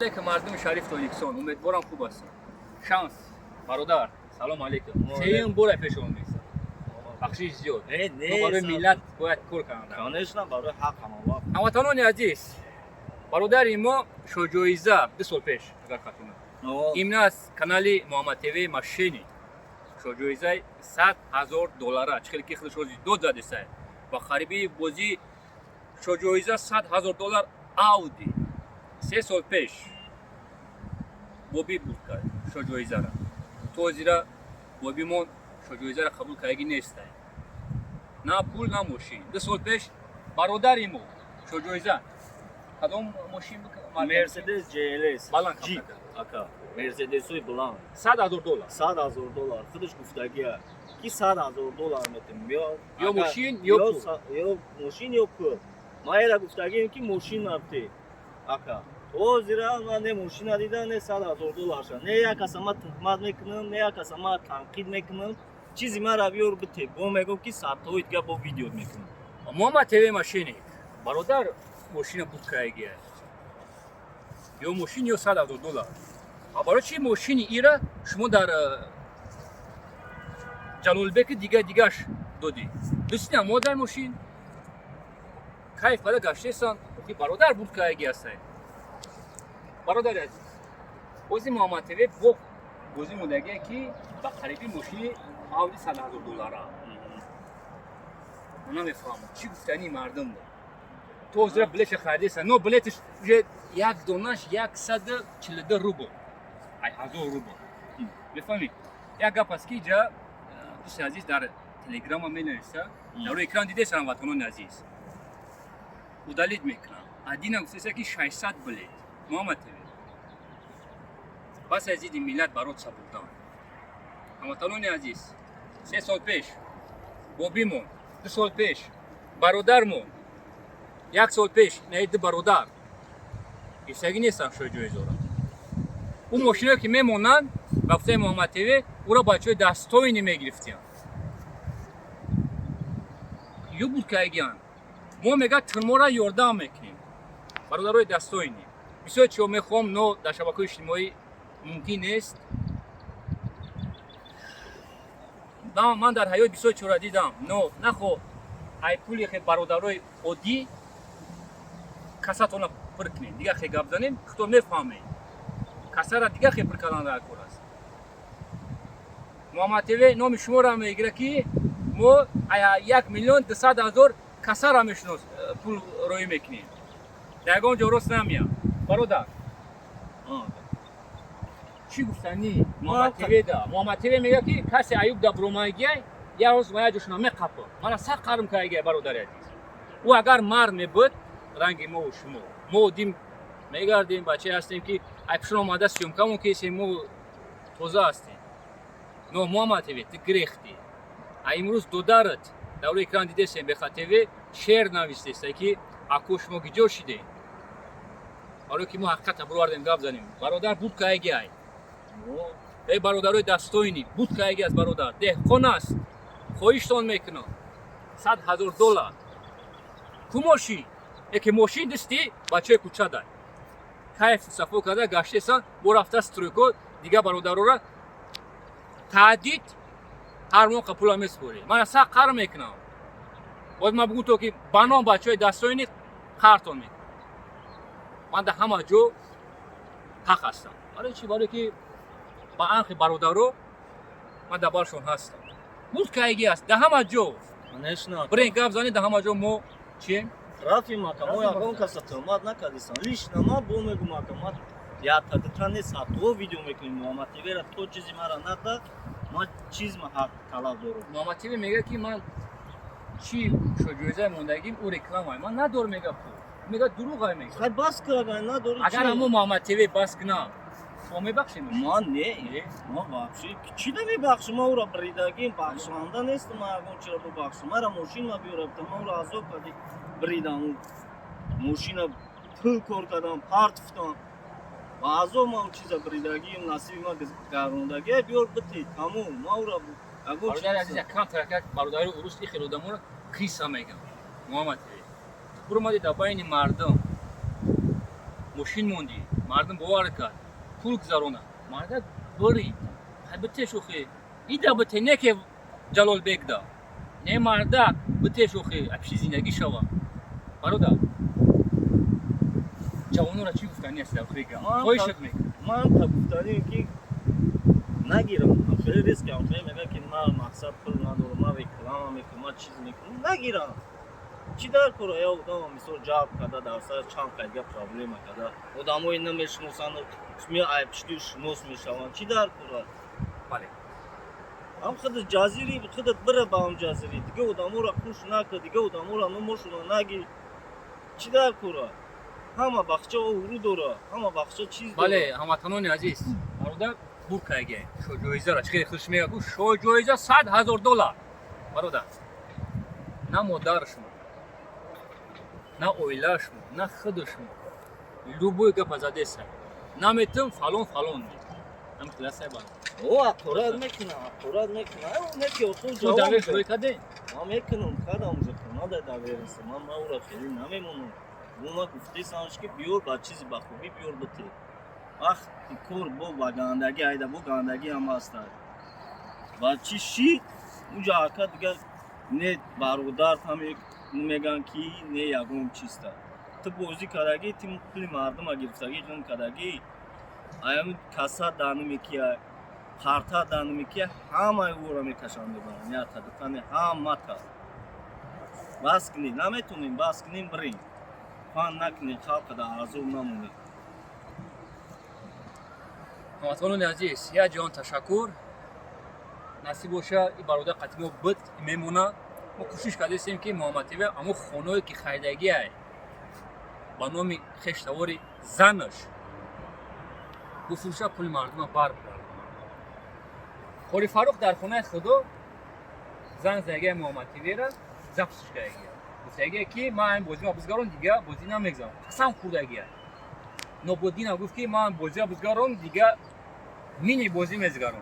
علیکم مردم شریف تاجیکستان، امیدوارم خوب هستید. شانس برادر سلام علیکم. سیم بار پیش اومدید. بخشش زیاد. ما برای ملت باید کار کنیم. کانشنا برای حق ما. هموطنان عزیز، برادر ما شجاعیزه 2 سال پیش اگر خاطرتون. این از کانال محمد تیوی ماشینی. شجاعیزه $100,000 چخیلی که خودش روزی دو زده سه. با خریدی بازی شجاعیزه $100,000 آودی. 3 سال پیش بابی بود کرد شجاعیزه را تو زیرا بابی من شجاعیزه را قبول کردگی نیست نه پول نه ماشین 2 سال پیش برادری مو شجاعیزه کدام ماشین مرسدس جی ال اس بلند جیپ اکا مرسدسوی بلند $100,000 $100,000 خودش گفتگیه کی $100,000 میتیم یا ماشین یا پول یا ماشین یا پول ما ایرا گفتگی کی ماشین نبتی اکا او زیرا من نه ماشین دیدم نه $100,000 شد نه یک اسما تهمت میکنم نه یک اسما تنقید میکنم چیزی مرا بیار بده با میگم کی ساعت‌های دیگه با ویدیو میکنم محمد تیوی ماشینی برادر ماشین بود کردگی یا ماشین یا $100,000 برای چی ماشینی ایرا شما در جلالبک دیگهش دادی دوستی ما در ماشین کیف بده گشتستان که برادر بود کردگی هسته برادر عزیز بازی محمد تیوی با بازی مودگی که با خریدی ماشین آودی $100,000 من نمیفهمم چی گفتنی مردم بود تو زیر بلیش خریدیستن نو بلیتش یک دونش 142 روبل ای 1000 روبل بفهمید یک گپ است که اینجا دوست عزیز در تلگرام هم می‌نویسه در روی اکران دیده سلام وطنان عزیز udalید میکنم ادینم گفته که 600 بلیت محمد تیوی بس از این ملت برات سپردم هموطنان عزیز 3 سال پیش بابیمون 2 سال پیش برادرمون 1 سال پیش نهید برادر ایستگی نیستم شجاعیزه را اون ماشینه که میمونن گفته محمد تیوی او را بچه دستوینی میگرفتیم یو بود که اگیان ما میگه ترما را یاردم میکنیم برادرای دستوینی بسیار چیو میخوام نو در شبکه اجتماعی ممکن نیست من در حیات بسیار چورا دیدم نو نخو ای پولی خیلی برادرای عادی کساتون پر کنیم دیگه خیلی گپ زنیم خطور میفهمیم کسا را دیگه خیلی پر کردن را کار است محمد تیوی نام شما را میگیره که ما 1,200,000 کسا را میشناس پول روی میکنیم دیگه درست نمیاد برادر چی گفتنی محمد تیوی دا محمد تیوی میگه که کسی ایوب دا برومایگه یا روز ما جوشنا میقپه من سر قرم کایگه برادر عزیز او اگر مرد میبود رنگ ما و شما ما دیم میگردیم بچه هستیم که اکشن آماده سیم کمون کسی ما توزه هستیم نو محمد تیوی تگریختی امروز دو درت در اکران دیده سیم بخاطر تیوی شعر نوشته است که اکوش ما گیجو شده حالا که ما حقیقت بروردیم گپ زنیم برادر بود کایگه ای برادرای دستوینی بود که اگه از برادر دهقان است خواهشتان میکنم $100,000 کماشی یکی ماشین دستی بچه کوچه دای کیف صفو کرده گشته سن بو رفته استرویکو دیگه برادرو را تعدید هر موقع پولا میسپوری من اصلا قرار میکنم باید من بگو تو که بنام بچه دستوینی قرارتان میکنم من در همه جو حق هستم برای چی؟ برای که با آنخ برادرو من در بارشون هستم بود که ایگی است در همه جو برین گپ زنی در همه جو ما چیم؟ رفیم ما یکم کسی تهمت نکردیستن لیش نما بو میگم ما یا تدتران نیست تو ویدیو میکنیم محمد تیوی را تو چیزی مرا نده ما چیز ما حق طلب دارم محمد تیوی میگه که من چی شجاعیزه موندگیم او رکلام های من ندار میگه پول میگه دروغ های میگه خیلی بس کرده نداری اگر همو محمد تیوی بس کنم ما میبخشیم ما نه ما بخشی چی نمیبخشیم ما او را بریدگیم بخشنده نیست ما اگه چرا ببخشیم مرا ماشین ما بیارفتم ما او را عذاب کردی بریدم ماشین پل کار کردم پارت فتم و عذاب ما او چیزا بریدگیم نصیب ما گردوندگی بیار بتی تموم ما او را برادر عزیز کم ترکت برادر اوروس خیلی دمون کیسا میگم محمد تیوی برو ما در بین مردم ماشین موندی مردم باور کرد پول گذارونه مرد برید البته شوخی ایده بته نه که جلال بیگ دا نه مرده بته شوخی ابشی زندگی شوا برادر جوانو را چی گفتنی است آخری که خواهشت میکنم من تا گفتنی که نگیرم خیلی ریسک هم خیلی میگه که من مقصد پول ندارم من کلام میکنم من چیز میکنم نگیرم چی در کره یا آدم مثلا جاب کرده در سر چند قیدی پرابلم کرده آدمای نمیشناسن اسمی عیبشتی شناس میشوند چی در کره بله هم خود جزیری خودت بره با هم جزیری دیگه آدمو را خوش نکرد دیگه آدمو را نموشون نگی چی در کره همه بخچه او داره همه بخچه چیز داره بله هموطنان عزیز برادر بور کایگه شو جایزه را خیلی خوش میگه شو جایزه $100,000 برادر نه مادرشون نه اویلاشون نه خودشون любой گپ زده است نمیتون فلان هم خلاصه با او اقرار میکنه اون که تو تو جواب داوری شروع کردی من میکنم کدام زخم نده داوریست من او را خیلی نمیمونم ما گفته سانش که بیور با چیزی بخوبی بیور بته وقتی کور با گندگی ایده با گندگی هم هست با چی شی اونجا آکا دیگه نه برادر هم میگن که نه یکم چیست تو بازی کردگی تیم پلی مردم گرفتگی جون کردگی ایم کاسا دانو میکیه خارتا دانو میکیه همه او را میکشنده برن یا تدفن همه تا بس کنی نمیتونیم بس کنیم بریم فان نکنی خلق در آرزو نمونی هموطنان عزیز یا جان تشکر نصیب باشه این برادر قطعی بد میمونه ما کوشش کرده هستیم که محمد تیوه اما خانه‌ای که خریدگی است با نام خشتواری زنش بفروشه پول مردم بر بگرده خوری فاروق در خانه خدا زن زنگه محمد تیوه را زبطش کرده گفته که من این بازی ما بزرگان دیگه بازی نمیگذارم قسم خوردگی است نوبودین گفت که من بازی بزرگان دیگه مینی بازی میگذارم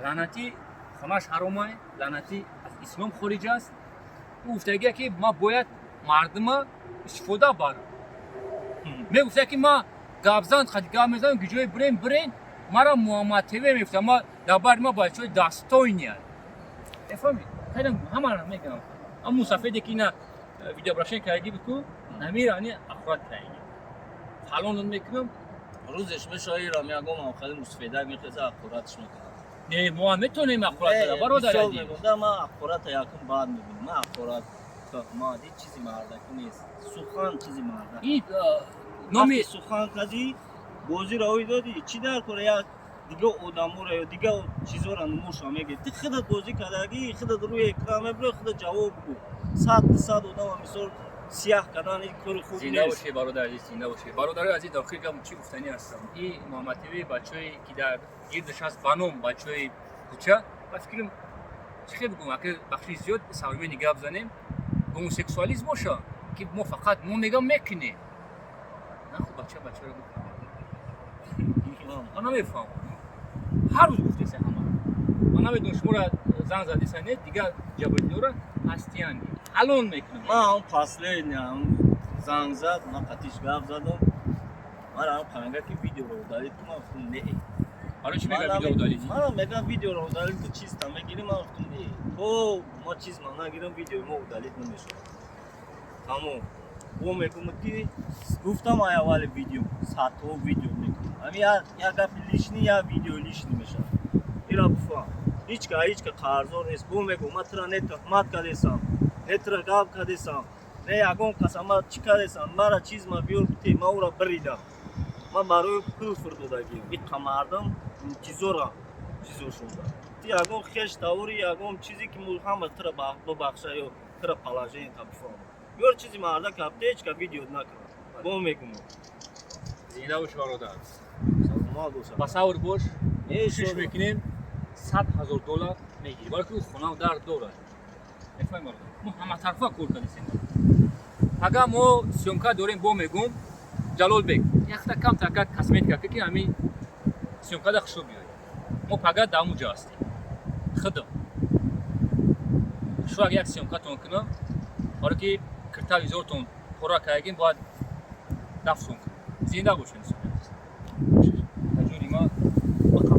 لعنتی خونش حرامه لعنتی از اسلام خارج است او گفته که ما باید مردم استفاده برم میگفته که ما گابزان خدیگاه میزنم که جای برین مرا محمد تیوه میفته ما دبر ما باید چوی داستوینی است افهمی خیلی همه را میگم اما سفیدی که اینا ویدیو براشن کردی بکو نمیرانی اخرات کردی حالون میکنم روزش میشه را میگم خیلی مستفیده میخوزه اخوراتش میکنم نه ما میتونیم اخرات بده برادر عزیز ما اخورات یکم بعد میبینیم ما اخورات مادی چیزی مردکی نیست سخن چیزی مردک این نامی سخن کدی بازی را دادی چی در کره یا دیگه آدمو را یا دیگه چیزا را نموش میگه تو خودت بازی کردگی خودت روی اکرام برو خودت جواب بگو 100 آدم مثلا سیاه کردن این کار خوب زنده نیست باشی برادر عزیز زنده باشی برادر عزیز داخل کم چی گفتنی هستم این محمد تیوی بچه‌ای که در گردش هست بانم بچه‌ای کوچه با فکرم چی بگم اگه بخشی زیاد سوالمی نگاه بزنیم هوموسکسوالیسم باشه که ما فقط ما نگاه میکنیم نه خب بچه رو بکنم من نمیفهم هر روز گفته سه همه من نمیدونم شما را زن زدی سنه دیگه جبلی را هستیان الان میکنم من هم فاصله نیم زنگ زد من قطیش گفت زدم من هم خانگه که ویدیو رو دارید تو من گفتم نه حالا چی میگه ویدیو داری من میگم ویدیو رو دارید تو چیز تا میگیری من گفتم نه او ما چیز من نگیرم ویدیو ما دارید نمیشه تمام او میگم که گفتم آیا اول ویدیو ساعتو ویدیو میکنم همین یا گپ لیشنی یا ویدیو لیشنی میشه اینا بفهم هیچ که قرضور نیست بو میگم من ترا نه تهمت کردم نه ترا گاب کردم نه یکم قسمت چی کردم مرا چیز ما بیور بتی ما او را بریدم من برای پول فردودگی این مردم چیزو شده تی یکم خش تاوری یکم چیزی که هم ترا ببخشه یا ترا پلاژه این بفهم یور چیزی مردا کپته هیچ که ویدیو نکنه بو میگم زنده باش برادر ما دوست تصور باش ایش کوشش میکنیم $100,000 میگیری برای که خونه در دوره نفهم برادر ما همه طرفا کار کردیم اگر ما سیمکا داریم با میگم جلال بیگ یک کم تاکد کسمیت که همین سیمکا در خشو بیایی ما فقط در اونجا هستیم خدا شو اگر یک سیمکا تون کنم برای که کرتا ویزورتون پورا کردیم باید دفسون کنم زنده باشین. تجربه ما با کار